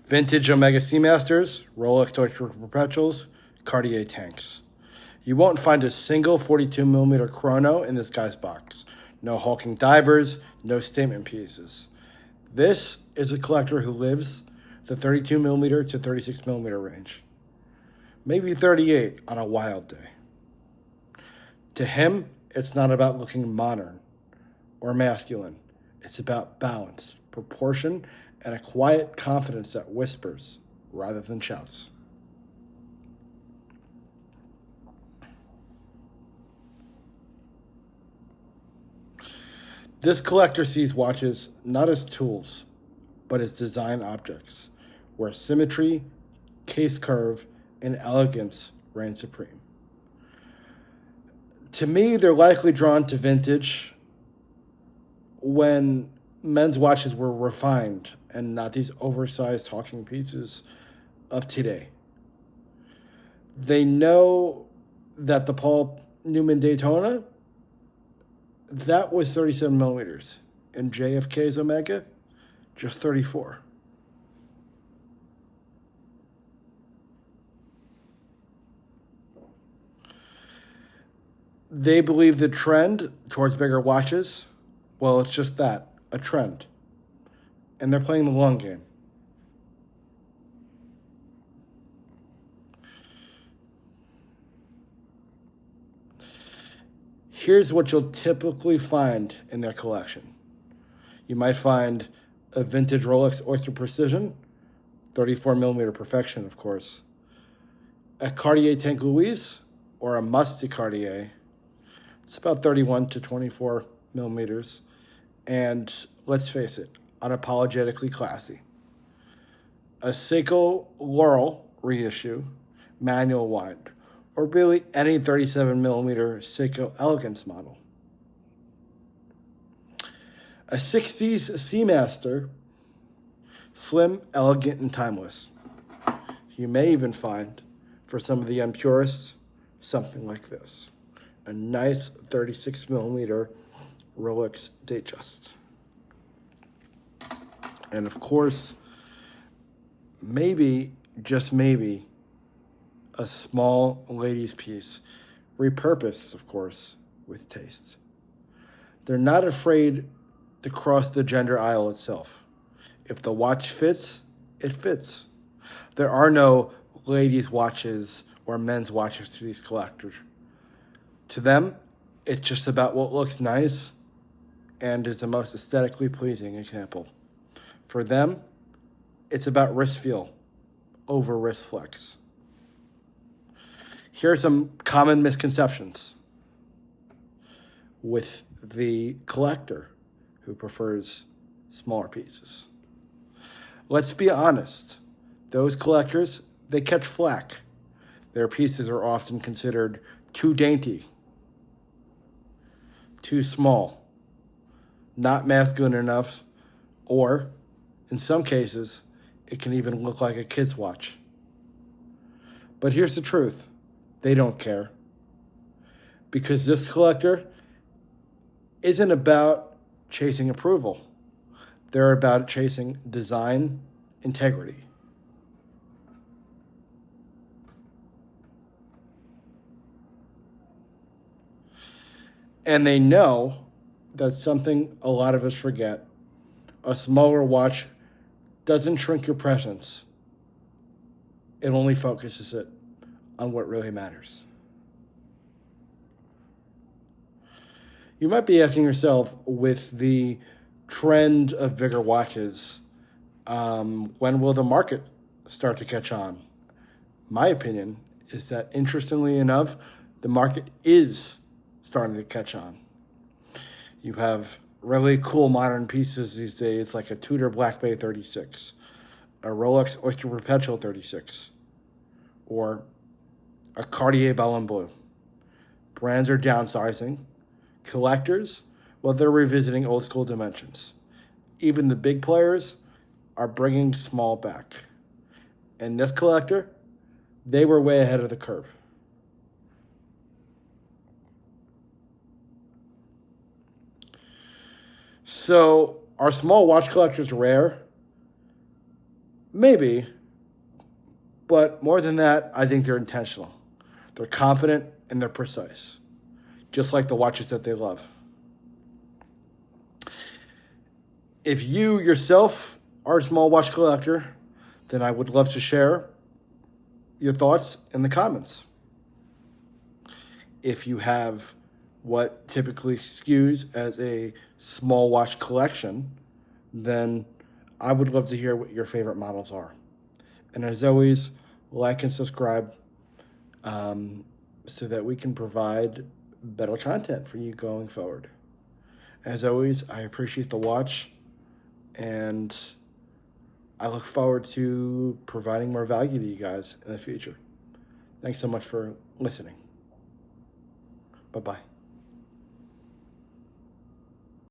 Vintage Omega Seamasters, Rolex Oyster Perpetuals, Cartier tanks. You won't find a single 42mm chrono in this guy's box. No hulking divers, no statement pieces. This is a collector who lives the 32mm to 36mm range. Maybe 38 on a wild day. To him, it's not about looking modern or masculine. It's about balance, proportion, and a quiet confidence that whispers rather than shouts. This collector sees watches not as tools, but as design objects, where symmetry, case curve, and elegance reign supreme. To me, they're likely drawn to vintage when men's watches were refined and not these oversized talking pieces of today. They know that the Paul Newman Daytona, that was 37mm, and JFK's Omega, just 34. They believe the trend towards bigger watches, well, it's just that, a trend. And they're playing the long game. Here's what you'll typically find in their collection. You might find a vintage Rolex Oyster Precision, 34mm perfection, of course. A Cartier Tank Louise, or a musty Cartier. It's about 31 to 24 millimeters. And let's face it, unapologetically classy. A Seiko Laurel reissue, manual wind, or really any 37mm Seiko Elegance model. A 60s Seamaster, slim, elegant, and timeless. You may even find, for some of the unpurists, something like this. A nice 36mm Rolex Datejust. And of course, maybe, just maybe, a small ladies' piece, repurposed, of course, with taste. They're not afraid to cross the gender aisle itself. If the watch fits, it fits. There are no ladies' watches or men's watches to these collectors. To them, it's just about what looks nice and is the most aesthetically pleasing example. For them, it's about wrist feel over wrist flex. Here are some common misconceptions with the collector who prefers smaller pieces. Let's be honest. Those collectors, they catch flack. Their pieces are often considered too dainty, too small, not masculine enough, or, in some cases, it can even look like a kid's watch. But here's the truth. They don't care. Because this collector isn't about chasing approval. They're about chasing design integrity. And they know that something a lot of us forget. A smaller watch doesn't shrink your presence. It only focuses it on what really matters. You might be asking yourself, with the trend of bigger watches, when will the market start to catch on? My opinion is that, interestingly enough, the market is starting to catch on. You have really cool modern pieces these days, like a Tudor Black Bay 36, a Rolex Oyster Perpetual 36, or a Cartier Bellon Bleu. Brands are downsizing. Collectors, well, they're revisiting old school dimensions. Even the big players are bringing small back. And this collector, they were way ahead of the curve. So, are small watch collectors rare? Maybe, but more than that, I think they're intentional. They're confident and they're precise, just like the watches that they love. If you yourself are a small watch collector, then I would love to share your thoughts in the comments. If you have what typically skews as a small watch collection, then I would love to hear what your favorite models are. And as always, like and subscribe so that we can provide better content for you going forward. As always, I appreciate the watch, and I look forward to providing more value to you guys in the future. Thanks so much for listening. Bye-bye.